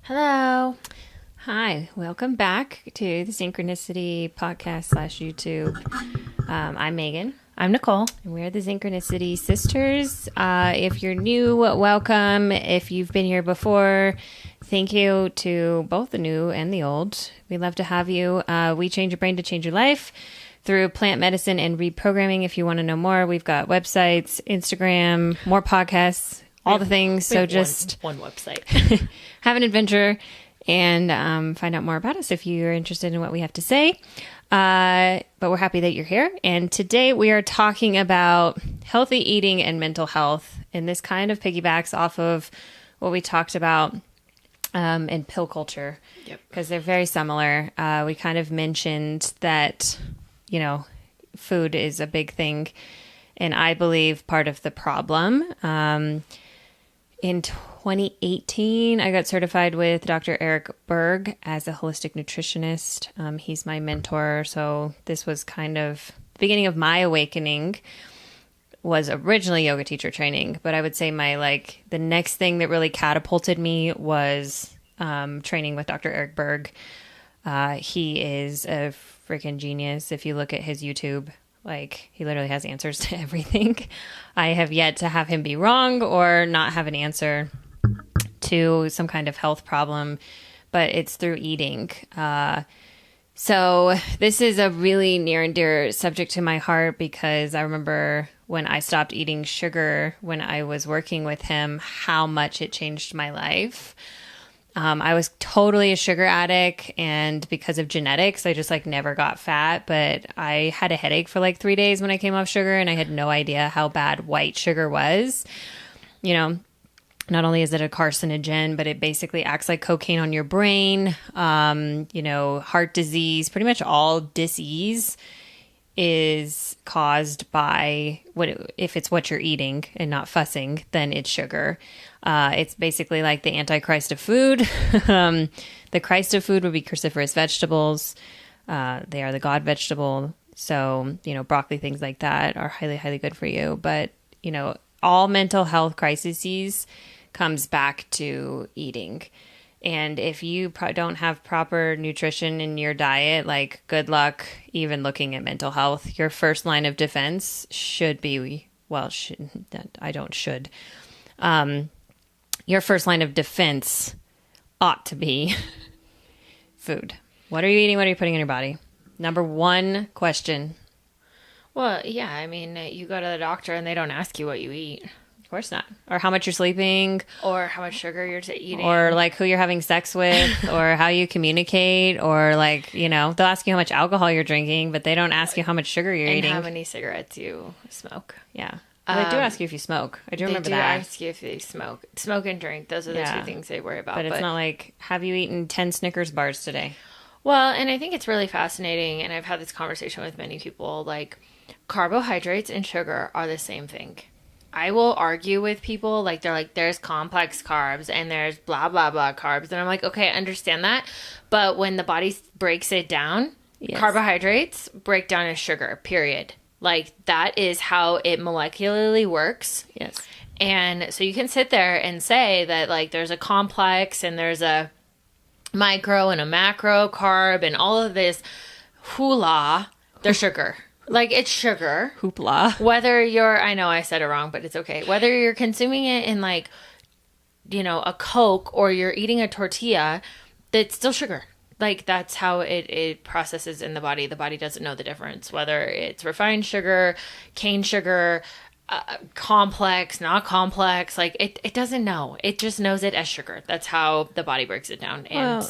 Hello. Hi, welcome back to the Synchronicity podcast / YouTube. I'm Megan. I'm Nicole. And we're the Synchronicity Sisters. If you're new, welcome. If you've been here before, thank you to both the new and the old. We love to have you. We change your brain to change your life through plant medicine and reprogramming. If you want to know more, we've got websites, Instagram, more podcasts, all the things. So just one website. have an adventure and find out more about us if you're interested in what we have to say. But we're happy that you're here. And today we are talking about healthy eating and mental health. And this kind of piggybacks off of what we talked about in pill culture. Yep. Because they're very similar. We kind of mentioned that, food is a big thing. And I believe part of the problem. In 2018, I got certified with Dr. Eric Berg as a holistic nutritionist. He's my mentor. So this was kind of the beginning of my awakening. Was originally yoga teacher training, but I would say the next thing that really catapulted me was training with Dr. Eric Berg. He is a freaking genius. If you look at his YouTube, he literally has answers to everything. I have yet to have him be wrong or not have an answer to some kind of health problem, but it's through eating. So this is a really near and dear subject to my heart because I remember when I stopped eating sugar when I was working with him, how much it changed my life. I was totally a sugar addict, and because of genetics, I just never got fat, but I had a headache for 3 days when I came off sugar, and I had no idea how bad white sugar was. Not only is it a carcinogen, but it basically acts like cocaine on your brain. Heart disease, pretty much all disease is caused by if it's what you're eating and not fussing, then it's sugar. It's basically like the antichrist of food. The Christ of food would be cruciferous vegetables. They are the God vegetable. So, broccoli, things like that are highly, highly good for you. But, all mental health crises comes back to eating. And if you don't have proper nutrition in your diet, good luck even looking at mental health. Your first line of defense should be, your first line of defense ought to be food. What are you eating? What are you putting in your body? Number one question. Well, yeah, you go to the doctor and they don't ask you what you eat. Of course not. Or how much you're sleeping. Or how much sugar you're eating. Or who you're having sex with. Or how you communicate. Or they'll ask you how much alcohol you're drinking, but they don't ask you how much sugar you're eating. And how many cigarettes you smoke. Yeah. Well, they do ask you if you smoke. I do remember that. They do ask you if you smoke. Smoke and drink. Those are the two things they worry about. But it's not have you eaten 10 Snickers bars today? Well, and I think it's really fascinating, and I've had this conversation with many people, carbohydrates and sugar are the same thing. I will argue with people, they're there's complex carbs and there's blah, blah, blah carbs. And I'm okay, I understand that. But when the body breaks it down, yes. Carbohydrates break down as sugar, period. That is how it molecularly works. Yes. And so you can sit there and say that, there's a complex and there's a micro and a macro carb and all of this hula, they're sugar. It's sugar. Hoopla. Whether I know I said it wrong, but it's okay. Whether you're consuming it in a Coke or you're eating a tortilla, it's still sugar. That's how it processes in the body. The body doesn't know the difference. Whether it's refined sugar, cane sugar, complex, not complex. It doesn't know. It just knows it as sugar. That's how the body breaks it down and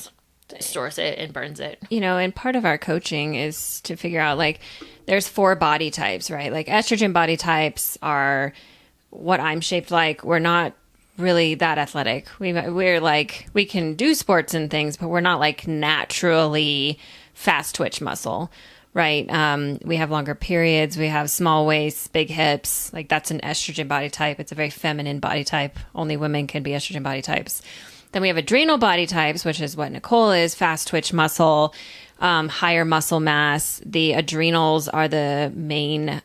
stores it and burns it. And part of our coaching is to figure out there's 4 body types, right? Estrogen body types are what I'm shaped like. We're not really that athletic. We're we can do sports and things, but we're not naturally fast twitch muscle, right? We have longer periods. We have small waists, big hips. That's an estrogen body type. It's a very feminine body type. Only women can be estrogen body types. Then we have adrenal body types, which is what Nicole is, fast twitch muscle, higher muscle mass. The adrenals are the main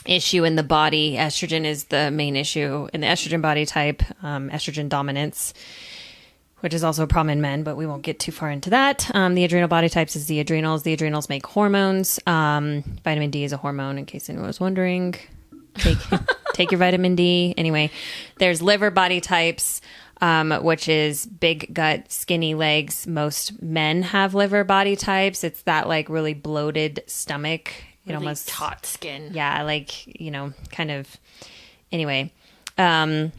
issue in the body. Estrogen is the main issue in the estrogen body type, estrogen dominance, which is also a problem in men, but we won't get too far into that. The adrenal body types is the adrenals. The adrenals make hormones. Vitamin D is a hormone, in case anyone was wondering. Take your vitamin D. Anyway, there's liver body types, which is big gut, skinny legs. Most men have liver body types. It's that like really bloated stomach. It really almost taut skin. Yeah, like, you know, kind of. Anyway, then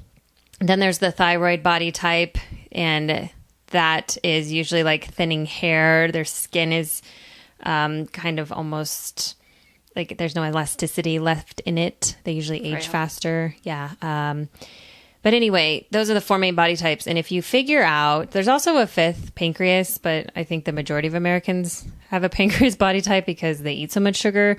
there's the thyroid body type, and that is usually like thinning hair. Their skin is kind of almost like there's no elasticity left in it. They usually age faster. Yeah. But anyway, those are the four main body types. And if you figure out, there's also a fifth, pancreas, but I think the majority of Americans have a pancreas body type because they eat so much sugar.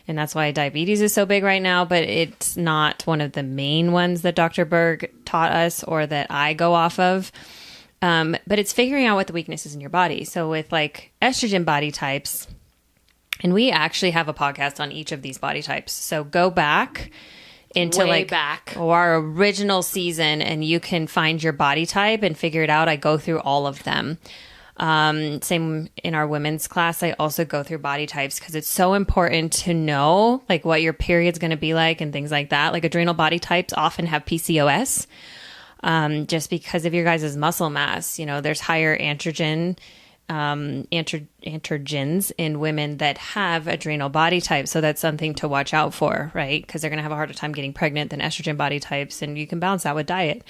And that's why diabetes is so big right now. But it's not one of the main ones that Dr. Berg taught us or that I go off of. But it's figuring out what the weakness is in your body. So with like estrogen body types, and we actually have a podcast on each of these body types. So go back into our original season and you can find your body type and figure it out. I go through all of them. Same in our women's class. I also go through body types because it's so important to know like what your period's going to be like and things like that. Like adrenal body types often have PCOS, just because of your guys' muscle mass. You know, there's higher androgens in women that have adrenal body types. So that's something to watch out for, right? Because they're going to have a harder time getting pregnant than estrogen body types, and you can balance that with diet.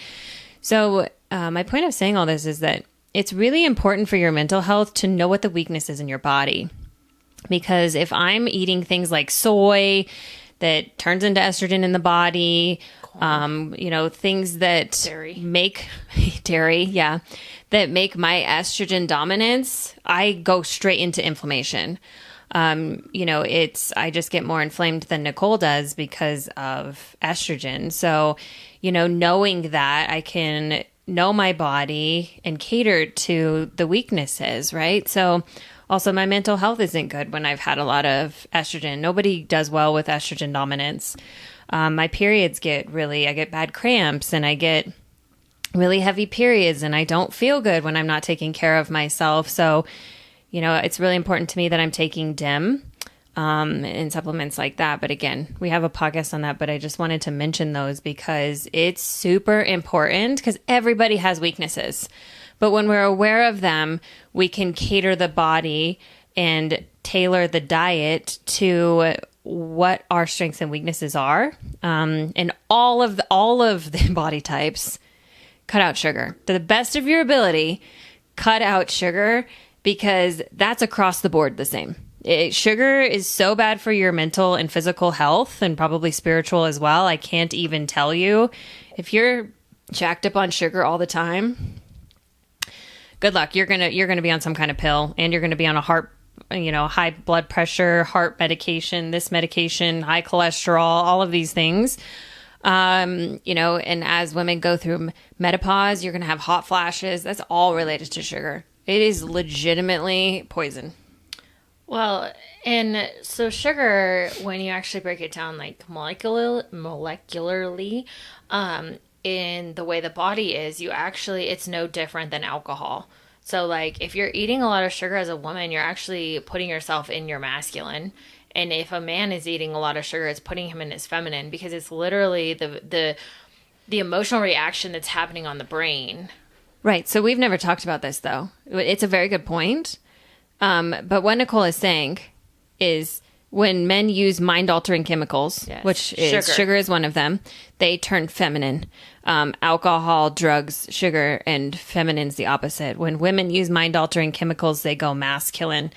So my point of saying all this is that it's really important for your mental health to know what the weakness is in your body. Because if I'm eating things like soy that turns into estrogen in the body, you know, things that make dairy, yeah, that make my estrogen dominance, I go straight into inflammation. You know, I just get more inflamed than Nicole does because of estrogen. So, you know, knowing that, I can know my body and cater to the weaknesses, right? So also my mental health isn't good when I've had a lot of estrogen. Nobody does well with estrogen dominance. My periods I get bad cramps and I get really heavy periods and I don't feel good when I'm not taking care of myself. So, you know, it's really important to me that I'm taking DIM and supplements like that. But again, we have a podcast on that, but I just wanted to mention those because it's super important because everybody has weaknesses. But when we're aware of them, we can cater the body and tailor the diet to what our strengths and weaknesses are. And all of the body types, cut out sugar. To the best of your ability, cut out sugar because that's across the board the same. Sugar is so bad for your mental and physical health and probably spiritual as well. I can't even tell you. If you're jacked up on sugar all the time, good luck. You're gonna be on some kind of pill and you're gonna be on a high blood pressure, heart medication, this medication, high cholesterol, all of these things. You know, and as women go through menopause, you're going to have hot flashes. That's all related to sugar. It is legitimately poison. Well, and so sugar, when you actually break it down like molecularly, in the way the body is, it's no different than alcohol. So like if you're eating a lot of sugar as a woman, you're actually putting yourself in your masculine. And if a man is eating a lot of sugar, it's putting him in his feminine because it's literally the emotional reaction that's happening on the brain. Right. So we've never talked about this, though. It's a very good point. But what Nicole is saying is when men use mind-altering chemicals, yes, which is sugar is one of them, they turn feminine. Alcohol, drugs, sugar, and feminine's the opposite. When women use mind-altering chemicals, they go masculine.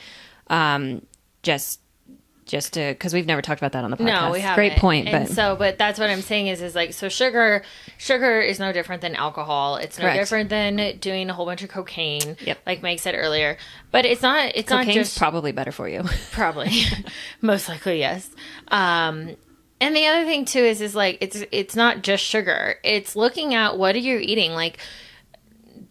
Just to, because we've never talked about that on the podcast. No, we haven't. Great point. But that's what I'm saying is like, so sugar is no different than alcohol. It's no different than doing a whole bunch of cocaine. Yep. Like Meg said earlier. But it's not just probably better for you. Probably. Most likely, yes. And the other thing too is like, it's not just sugar. It's looking at what are you eating? Like,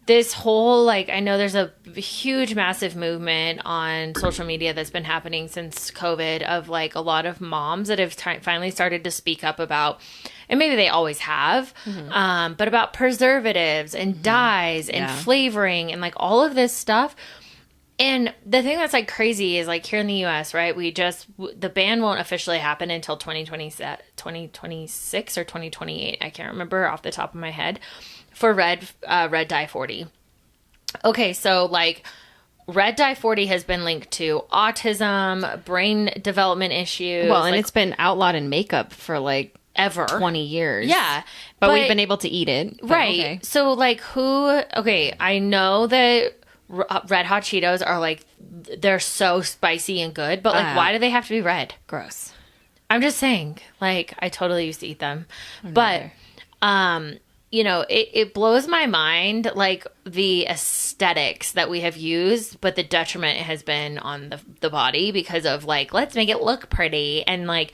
this whole, like, I know there's a huge, massive movement on social media that's been happening since COVID of, like, a lot of moms that have finally started to speak up about and maybe they always have, but about preservatives and dyes and flavoring and like all of this stuff. And the thing that's like crazy is like here in the US, right? The ban won't officially happen until 2026 or 2028. I can't remember off the top of my head for red dye 40. Okay. So like red dye 40 has been linked to autism, brain development issues. Well, and it's been outlawed in makeup for like ever 20 years. Yeah. But we've been able to eat it. Right. Okay. So like I know that Red Hot Cheetos are like, they're so spicy and good, but like, why do they have to be red? Gross. I'm just saying, like, I totally used to eat them, but, you know, it blows my mind, like the aesthetics that we have used, but the detriment has been on the body because of like, let's make it look pretty. And like,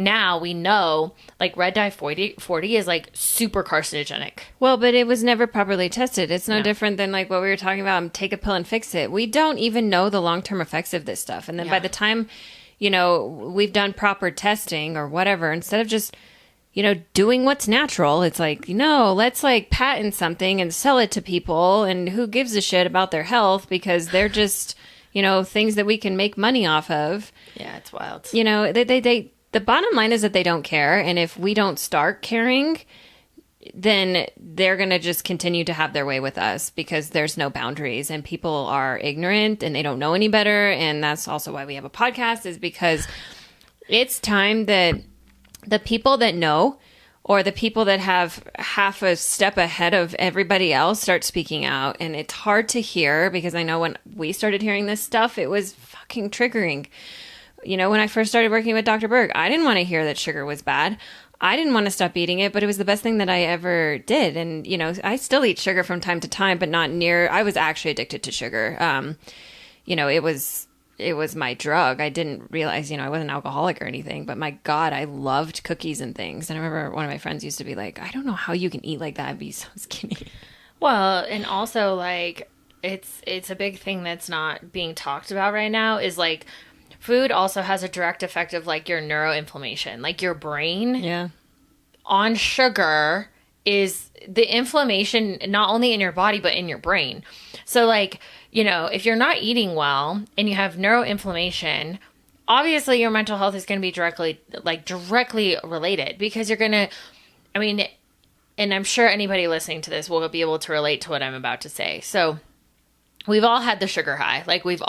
now we know like red dye 40 is like super carcinogenic. Well, but it was never properly tested. It's no different than like what we were talking about, take a pill and fix it. We don't even know the long-term effects of this stuff. And then by the time, you know, we've done proper testing or whatever, instead of just, you know, doing what's natural, it's like, no, let's like patent something and sell it to people. And who gives a shit about their health because they're just, you know, things that we can make money off of. Yeah, it's wild. You know, the bottom line is that they don't care. And if we don't start caring, then they're going to just continue to have their way with us because there's no boundaries and people are ignorant and they don't know any better. And that's also why we have a podcast, is because it's time that the people that know, or the people that have half a step ahead of everybody else, start speaking out. And it's hard to hear because I know when we started hearing this stuff, it was fucking triggering. You know, when I first started working with Dr. Berg, I didn't want to hear that sugar was bad. I didn't want to stop eating it, but it was the best thing that I ever did. And, you know, I still eat sugar from time to time, but not near. I was actually addicted to sugar. You know, it was my drug. I didn't realize, you know, I wasn't alcoholic or anything, but my God, I loved cookies and things. And I remember one of my friends used to be like, I don't know how you can eat like that and be so skinny. Well, and also like, it's a big thing that's not being talked about right now is like, food also has a direct effect of like your neuroinflammation, like your brain on sugar is the inflammation, not only in your body, but in your brain. So like, you know, if you're not eating well and you have neuroinflammation, obviously your mental health is going to be directly related because you're going to, I mean, and I'm sure anybody listening to this will be able to relate to what I'm about to say. So we've all had the sugar high. Like we've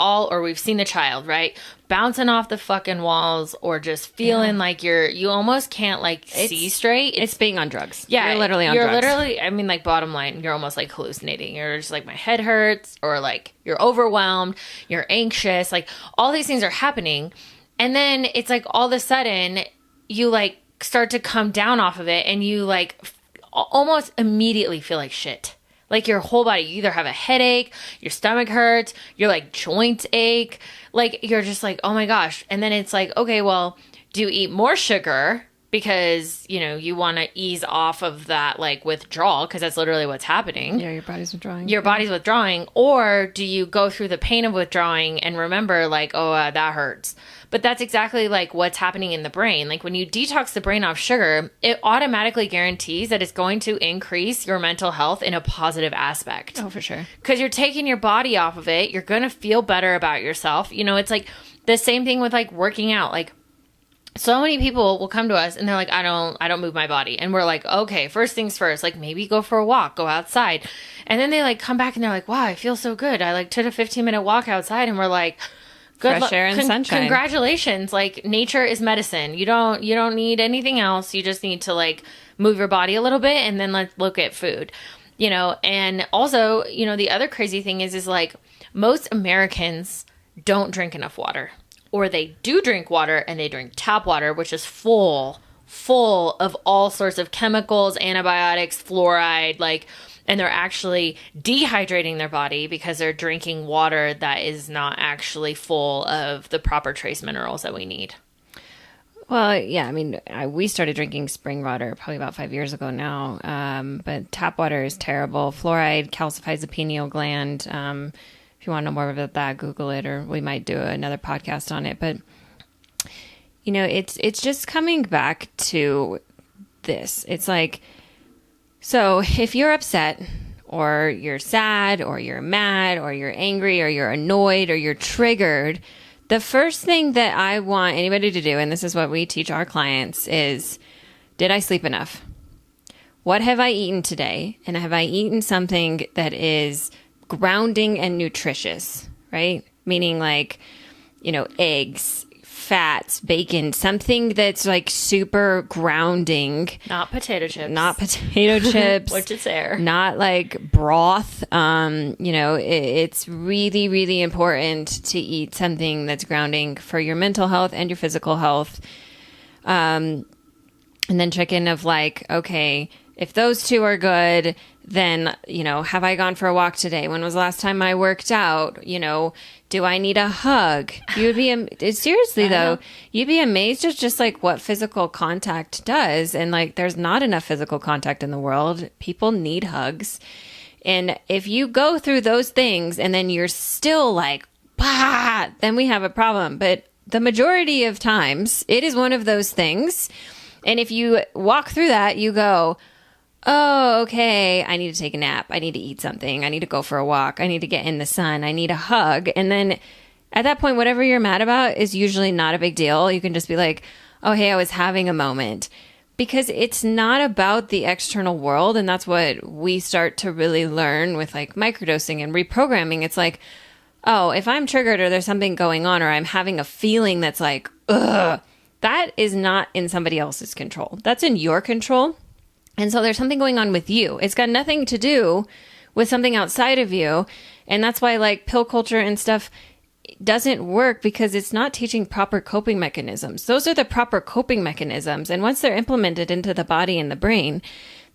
seen the child, right? Bouncing off the fucking walls or just feeling like you almost can't like see straight. It's being on drugs. Yeah. You're literally on drugs. I mean, like bottom line, you're almost like hallucinating. You're just like, my head hurts, or like you're overwhelmed, you're anxious. Like all these things are happening. And then it's like all of a sudden you like start to come down off of it and you like almost immediately feel like shit. Like your whole body, you either have a headache, your stomach hurts, your like joints ache, like you're just like, oh my gosh. And then it's like, okay, well, do you eat more sugar because, you know, you want to ease off of that like withdrawal, because that's literally what's happening. Yeah, your body's withdrawing. Your body's withdrawing. Or do you go through the pain of withdrawing and remember like, oh, that hurts. But that's exactly like what's happening in the brain. Like when you detox the brain off sugar, it automatically guarantees that it's going to increase your mental health in a positive aspect. Oh, for sure. Because you're taking your body off of it. You're going to feel better about yourself. You know, it's like the same thing with like working out. Like so many people will come to us and they're like, I don't move my body. And we're like, okay, first things first, like maybe go for a walk, go outside. And then they like come back and they're like, wow, I feel so good. I like took a 15-minute walk outside, and we're like, good fresh air and sunshine. Congratulations. Like nature is medicine. You don't need anything else. You just need to like move your body a little bit, and then let's look at food, you know. And also, you know, the other crazy thing is like most Americans don't drink enough water, or they do drink water and they drink tap water, which is full of all sorts of chemicals, antibiotics, fluoride, like, and they're actually dehydrating their body because they're drinking water that is not actually full of the proper trace minerals that we need. Well, yeah, I mean, we started drinking spring water probably about 5 years ago now, but tap water is terrible. Fluoride calcifies the pineal gland. If you want to know more about that, Google it, or we might do another podcast on it. But, you know, it's just coming back to this. It's like, so if you're upset or you're sad or you're mad or you're angry or you're annoyed or you're triggered, the first thing that I want anybody to do, and this is what we teach our clients, is, did I sleep enough? What have I eaten today? And have I eaten something that is grounding and nutritious, right? Meaning like, eggs, fats, bacon, something that's like super grounding. Not potato chips. Not potato chips. Which is there. Not like broth. It's really, really important to eat something that's grounding for your mental health and your physical health. And then check in of like, okay, if those two are good, then, have I gone for a walk today? When was the last time I worked out? Do I need a hug? You'd be, seriously though, you'd be amazed at just like what physical contact does. And like, there's not enough physical contact in the world. People need hugs. And if you go through those things and then you're still like, bah, then we have a problem. But the majority of times it is one of those things. And if you walk through that, you go, oh, okay, I need to take a nap. I need to eat something. I need to go for a walk. I need to get in the sun. I need a hug. And then at that point, whatever you're mad about is usually not a big deal. You can just be like, oh, hey, I was having a moment. Because it's not about the external world. And that's what we start to really learn with like microdosing and reprogramming. It's like, oh, if I'm triggered or there's something going on or I'm having a feeling that's like, ugh, that is not in somebody else's control. That's in your control. And so there's something going on with you. It's got nothing to do with something outside of you. And that's why like pill culture and stuff doesn't work, because it's not teaching proper coping mechanisms. Those are the proper coping mechanisms. And once they're implemented into the body and the brain,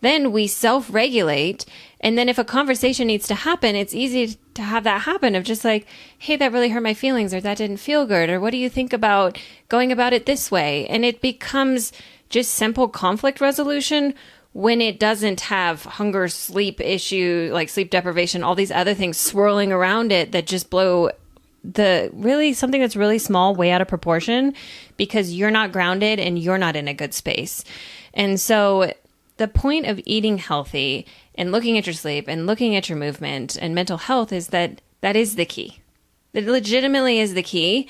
then we self-regulate. And then if a conversation needs to happen, it's easy to have that happen of just like, hey, that really hurt my feelings, or that didn't feel good, or what do you think about going about it this way? And it becomes just simple conflict resolution when it doesn't have hunger, sleep issue, like sleep deprivation, all these other things swirling around it that just blow something that's really small way out of proportion, because you're not grounded and you're not in a good space. And so the point of eating healthy and looking at your sleep and looking at your movement and mental health is that is the key. That legitimately is the key.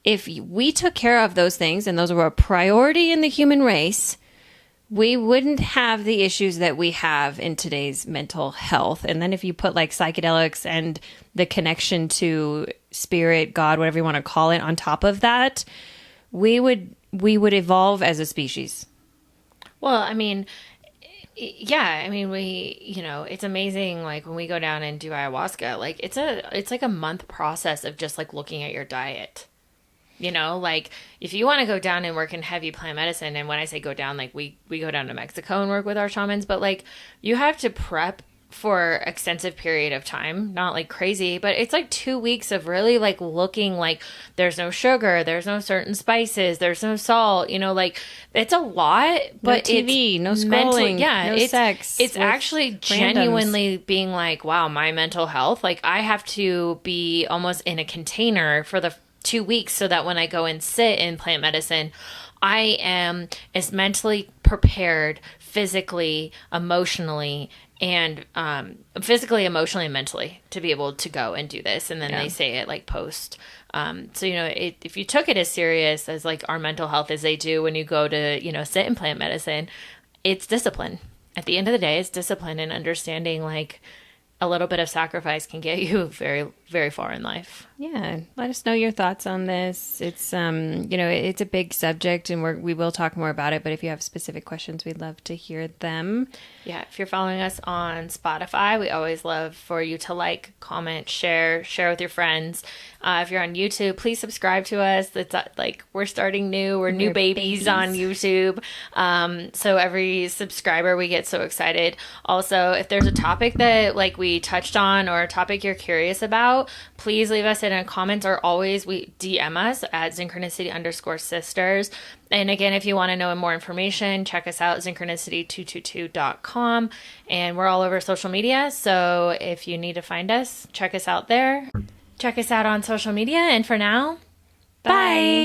If we took care of those things and those were a priority in the human race, we wouldn't have the issues that we have in today's mental health. And then if you put like psychedelics and the connection to spirit, God, whatever you want to call it, on top of that, we would evolve as a species. Well, I mean, yeah, I mean, it's amazing. Like when we go down and do ayahuasca, like it's like a month process of just like looking at your diet. Like if you want to go down and work in heavy plant medicine, and when I say go down, like we go down to Mexico and work with our shamans, but like you have to prep for extensive period of time, not like crazy, but it's like 2 weeks of really like looking like there's no sugar, there's no certain spices, there's no salt, like it's a lot, but no TV, no scrolling, no sex. It's actually genuinely being like, wow, my mental health, like I have to be almost in a container for the 2 weeks so that when I go and sit in plant medicine, I am as mentally prepared physically, emotionally, and emotionally, and mentally to be able to go and do this. And then they say it like post. So, if you took it as serious as like our mental health as they do when you go to, sit in plant medicine, it's discipline. At the end of the day, it's discipline and understanding like a little bit of sacrifice can get you very, very far in life. Yeah. Let us know your thoughts on this. It's, it's a big subject and we will talk more about it, but if you have specific questions, we'd love to hear them. Yeah. If you're following us on Spotify, we always love for you to like, comment, share with your friends. If you're on YouTube, please subscribe to us. It's like, we're starting new. We're new babies on YouTube. So every subscriber, we get so excited. Also, if there's a topic that like we touched on or a topic you're curious about, please leave us in a comment, or always we DM us at synchronicity_sisters. And again, if you want to know more information, check us out, synchronicity222.com. And we're all over social media. So if you need to find us, check us out there. Check us out on social media. And for now, bye.